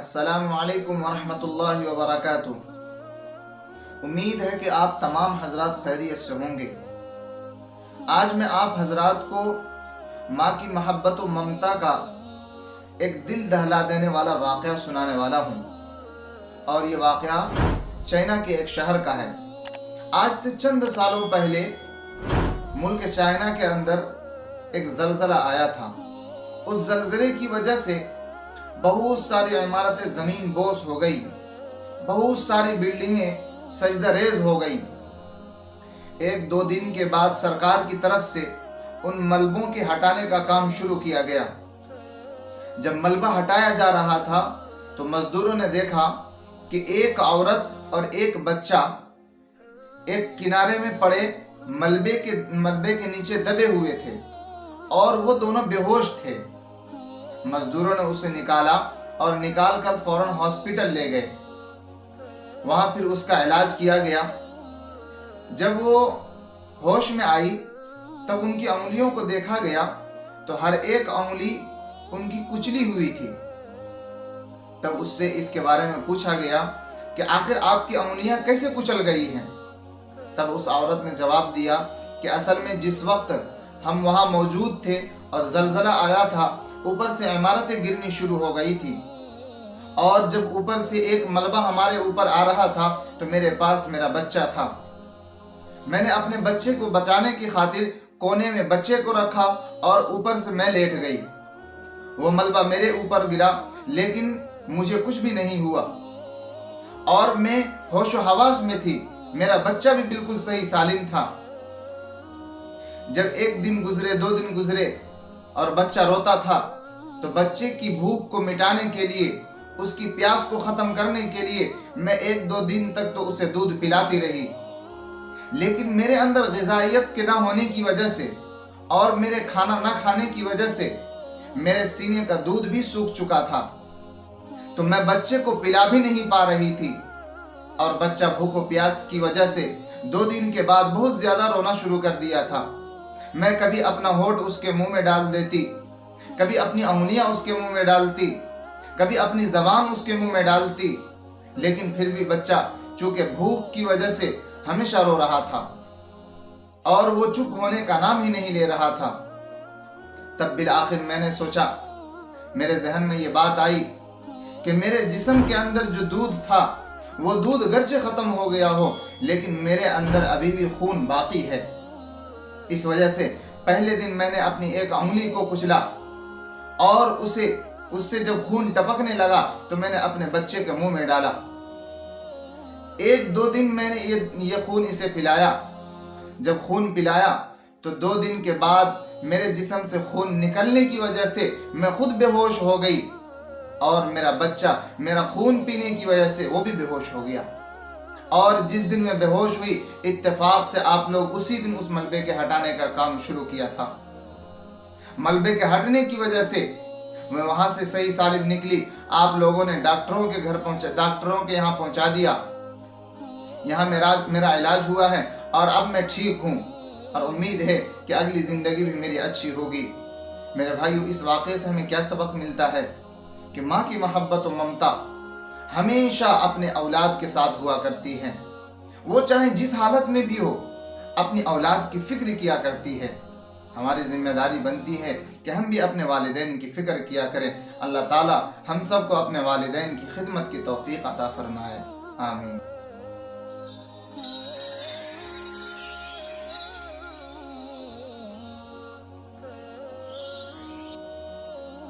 السلام علیکم ورحمۃ اللہ وبرکاتہ۔ امید ہے کہ آپ تمام حضرات خیریت سے ہوں گے۔ آج میں آپ حضرات کو ماں کی محبت و ممتا کا ایک دل دہلا دینے والا واقعہ سنانے والا ہوں، اور یہ واقعہ چائنا کے ایک شہر کا ہے۔ آج سے چند سالوں پہلے ملک چائنا کے اندر ایک زلزلہ آیا تھا۔ اس زلزلے کی وجہ سے بہت ساری عمارتیں زمین بوس ہو گئی، بہت ساری بلڈنگیں سجدہ ریز ہو گئی۔ ایک دو دن کے بعد سرکار کی طرف سے ان ملبوں کے ہٹانے کا کام شروع کیا گیا۔ جب ملبہ ہٹایا جا رہا تھا تو مزدوروں نے دیکھا کہ ایک عورت اور ایک بچہ ایک کنارے میں پڑے ملبے کے نیچے دبے ہوئے تھے، اور وہ دونوں بے ہوش تھے۔ مزدوروں نے اسے نکالا اور نکال کر فوراً ہاسپٹل لے گئے۔ وہاں پھر اس کا علاج کیا گیا۔ جب وہ ہوش میں آئی تب ان کی انگلیوں کو دیکھا گیا تو ہر ایک انگلی ان کی کچلی ہوئی تھی۔ تب اس سے اس کے بارے میں پوچھا گیا کہ آخر آپ کی انگلیاں کیسے کچل گئی ہیں؟ تب اس عورت نے جواب دیا کہ اصل میں جس وقت ہم وہاں موجود تھے اور زلزلہ آیا تھا، اوپر سے عمارتیں گرنی شروع ہو گئی تھی، اور جب اوپر سے ایک ملبہ ہمارے اوپر آ رہا تھا تو میرے پاس میرا بچہ تھا۔ میں نے اپنے بچے کو بچانے کی خاطر کونے میں بچے کو رکھا اور اوپر سے میں لیٹ گئی۔ وہ ملبہ میرے اوپر گرا لیکن مجھے کچھ بھی نہیں ہوا، اور میں ہوش و حواس میں تھی۔ میرا بچہ بھی بالکل صحیح سالم تھا۔ جب ایک دن گزرے، دو دن گزرے اور بچہ روتا تھا تو بچے کی بھوک کو مٹانے کے لیے، اس کی پیاس کو ختم کرنے کے لیے میں ایک دو دن تک تو اسے دودھ پلاتی رہی، لیکن میرے اندر غذائیت کے نہ ہونے کی وجہ سے اور میرے کھانا نہ کھانے کی وجہ سے میرے سینے کا دودھ بھی سوکھ چکا تھا، تو میں بچے کو پلا بھی نہیں پا رہی تھی، اور بچہ بھوک و پیاس کی وجہ سے 2 دن کے بعد بہت زیادہ رونا شروع کر دیا تھا۔ میں کبھی اپنا ہونٹ اس کے منہ میں ڈال دیتی، کبھی اپنی انگلیاں اس کے منہ میں ڈالتی، کبھی اپنی زبان اس کے منہ میں ڈالتی، لیکن پھر بھی بچہ چونکہ بھوک کی وجہ سے ہمیشہ رو رہا تھا، اور وہ چپ ہونے کا نام ہی نہیں لے رہا تھا۔ تب بالآخر میں نے سوچا، میرے ذہن میں یہ بات آئی کہ میرے جسم کے اندر جو دودھ تھا وہ دودھ گرچہ ختم ہو گیا ہو، لیکن میرے اندر ابھی بھی خون باقی ہے۔ اس وجہ سے پہلے دن میں نے اپنی ایک انگلی کو کچلا، اور اس سے جب خون ٹپکنے لگا تو میں نے اپنے بچے کے منہ میں ڈالا۔ 1-2 دن میں نے یہ خون اسے پلایا۔ جب خون پلایا تو 2 دن کے بعد میرے جسم سے خون نکلنے کی وجہ سے میں خود بے ہوش ہو گئی، اور میرا بچہ میرا خون پینے کی وجہ سے وہ بھی بے ہوش ہو گیا۔ اور جس دن میں بے ہوش ہوئی، اتفاق سے آپ لوگ اسی دن اس ملبے کے ہٹانے کا کام شروع کیا تھا۔ ملبے کے ہٹنے کی وجہ سے میں وہاں سے صحیح سالم نکلی۔ آپ لوگوں نے ڈاکٹروں کے یہاں پہنچا دیا۔ یہاں میرا علاج ہوا ہے، اور اب میں ٹھیک ہوں، اور امید ہے کہ اگلی زندگی بھی میری اچھی ہوگی۔ میرے بھائیو، اس واقعے سے ہمیں کیا سبق ملتا ہے کہ ماں کی محبت و ممتا ہمیشہ اپنے اولاد کے ساتھ ہوا کرتی ہے۔ وہ چاہے جس حالت میں بھی ہو، اپنی اولاد کی فکر کیا کرتی ہے۔ ہماری ذمہ داری بنتی ہے کہ ہم بھی اپنے والدین کی فکر کیا کریں۔ اللہ تعالی ہم سب کو اپنے والدین کی خدمت کی توفیق عطا فرمائے۔ آمین۔